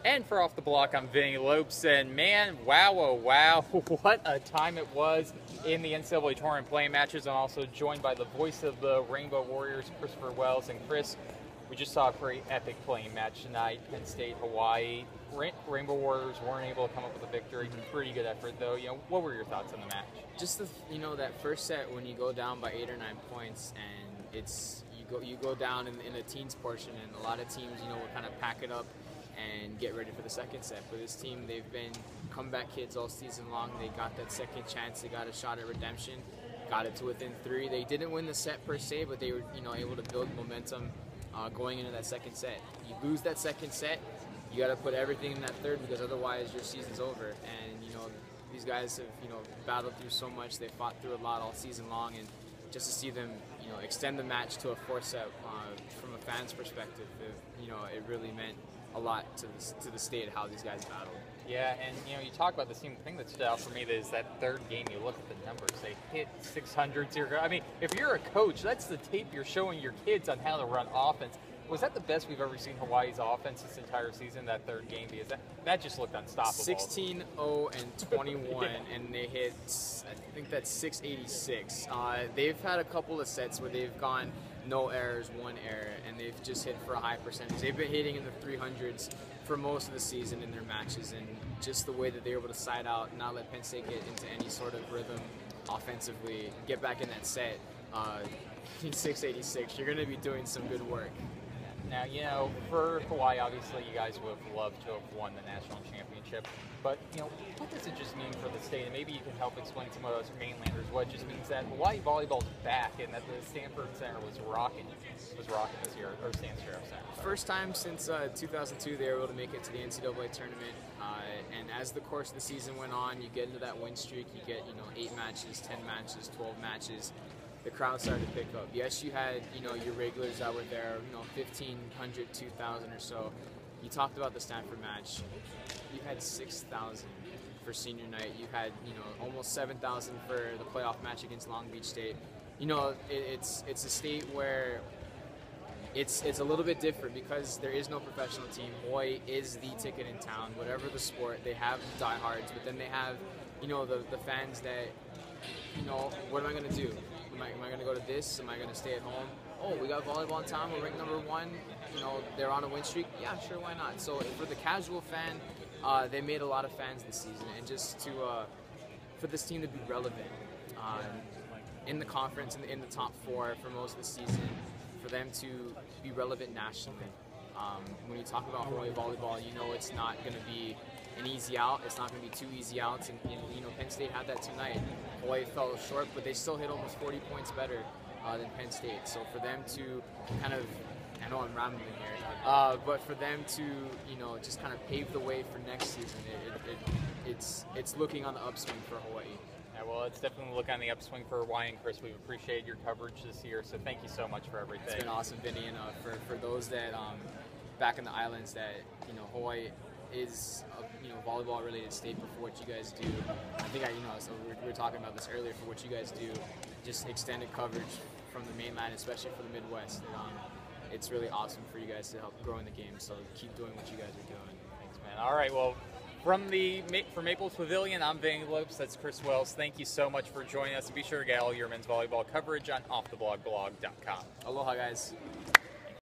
And for Off the Block, I'm Vinny Lopes, and man, wow, oh wow, what a time it was in the NCAA tournament playing matches. I'm also joined by the voice of the Rainbow Warriors, Christopher Wells. And Chris, we just saw a pretty epic playing match tonight, Penn State, Hawaii. Rainbow Warriors weren't able to come up with a victory. Pretty good effort, though. What were your thoughts on the match? Just that first set when you go down by 8 or 9 points, and you go down in the teens portion, and a lot of teams will kind of pack it up and get ready for the second set. But this team, they've been comeback kids all season long. They got that second chance. They got a shot at redemption. Got it to within 3. They didn't win the set per se, but they were able to build momentum going into that second set. You lose that second set, you got to put everything in that third, because otherwise your season's over. And these guys have battled through so much. They fought through a lot all season long, and just to see them extend the match to a 4 set from a fan's perspective, it really meant a lot to the state of how these guys battled. Yeah, and you talk about this team. The thing that stood out for me is that third game. You look at the numbers; they hit 600. I mean, if you're a coach, that's the tape you're showing your kids on how to run offense. Was that the best we've ever seen Hawaii's offense this entire season? That third game, because that just looked unstoppable. 16-0 and 21, yeah. And they hit, I think that's 686. They've had a couple of sets where they've gone no errors, 1 error, and they've just hit for a high percentage. They've been hitting in the 300s for most of the season in their matches, and just the way that they're able to side out, not let Penn State get into any sort of rhythm offensively, get back in that set. 686, you're going to be doing some good work. Now, for Hawaii, obviously, you guys would have loved to have won the national championship. But, what does it just mean for the state? And maybe you can help explain to some of us mainlanders what it just means that Hawaii volleyball's back and that the Stanford Center was rocking this year, or Stanford Center. First time since 2002 they were able to make it to the NCAA tournament. And as the course of the season went on, you get into that win streak. You get, 8 matches, 10 matches, 12 matches. The crowd started to pick up. Yes, you had, your regulars that were there, 1,500, 2,000 or so. You talked about the Stanford match. You had 6,000 for senior night. You had, almost 7,000 for the playoff match against Long Beach State. It's a state where it's a little bit different because there is no professional team. Hawaii is the ticket in town. Whatever the sport, they have diehards, but then they have, the fans that, what am I going to do? Am I going to go to this? Am I going to stay at home? Oh, we got volleyball in town. We're ranked #1. They're on a win streak. Yeah, sure, why not? So for the casual fan, they made a lot of fans this season, and just for this team to be relevant in the conference, in the top 4 for most of the season, for them to be relevant nationally. When you talk about Hawaii volleyball, it's not going to be an easy out. It's not going to be 2 easy outs, and Penn State had that tonight. Hawaii fell short, but they still hit almost 40 points better than Penn State. So for them to kind of, I know I'm rambling here, but for them to just kind of pave the way for next season, it's looking on the upswing for Hawaii. Yeah, well, it's definitely looking on the upswing for Hawaii, and Chris, we've appreciated your coverage this year. So thank you so much for everything. It's been awesome, Vinny, and for those that back in the islands that Hawaii is a volleyball related staple for what you guys do. I think so we were talking about this earlier, for what you guys do, just extended coverage from the mainland, especially for the Midwest. It's really awesome for you guys to help grow in the game, so keep doing what you guys are doing. Thanks, man. All right, well, from Maples Pavilion, I'm Vinny Lopes. That's Chris Wells. Thank you so much for joining us, and be sure to get all your men's volleyball coverage on offtheblogblog.com. Aloha, guys.